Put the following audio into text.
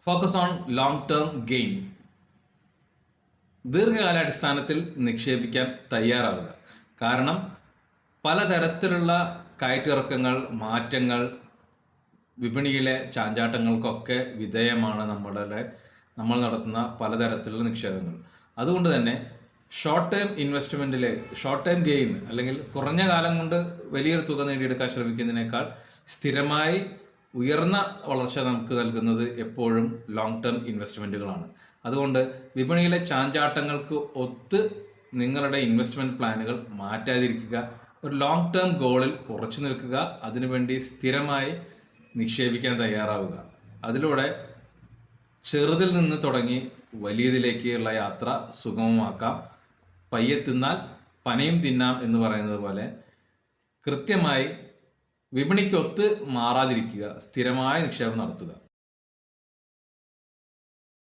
Focus on long term gain. ദീർഘകാലാടിസ്ഥാനത്തിൽ നിക്ഷേപിക്കാൻ തയ്യാറാവുക. കാരണം പലതരത്തിലുള്ള കയറ്റിറക്കങ്ങൾ, മാറ്റങ്ങൾ, വിപണിയിലെ ചാഞ്ചാട്ടങ്ങൾക്കൊക്കെ വിധേയമാണ് നമ്മൾ നടത്തുന്ന പലതരത്തിലുള്ള നിക്ഷേപങ്ങൾ. അതുകൊണ്ട് തന്നെ ഷോർട്ട് ടേം ഇൻവെസ്റ്റ്മെൻറ്റിൽ ഷോർട്ട് ടേം ഗെയിൻ അല്ലെങ്കിൽ കുറഞ്ഞ കാലം കൊണ്ട് വലിയൊരു തുക നേടിയെടുക്കാൻ ശ്രമിക്കുന്നതിനേക്കാൾ സ്ഥിരമായി ഉയർന്ന വളർച്ച നമുക്ക് നൽകുന്നത് എപ്പോഴും ലോങ് ടേം ഇൻവെസ്റ്റ്മെൻറ്റുകളാണ്. അതുകൊണ്ട് വിപണിയിലെ ചാഞ്ചാട്ടങ്ങൾക്ക് ഒത്ത് നിങ്ങളുടെ ഇൻവെസ്റ്റ്മെൻറ്റ് പ്ലാനുകൾ മാറ്റാതിരിക്കുക. ഒരു ലോങ് ടേം ഗോളിൽ ഉറച്ചു നിൽക്കുക. അതിനുവേണ്ടി സ്ഥിരമായി നിക്ഷേപിക്കാൻ തയ്യാറാവുക. അതിലൂടെ ചെറുതിൽ നിന്ന് തുടങ്ങി വലിയതിലേക്കുള്ള യാത്ര സുഗമമാക്കാം. പയ്യെ തിന്നാൽ പനയും തിന്നാം എന്ന് പറയുന്നത് പോലെ കൃത്യമായി വിപണിക്കൊത്ത് മാറാതിരിക്കുക, സ്ഥിരമായ നിക്ഷേപം നടത്തുക.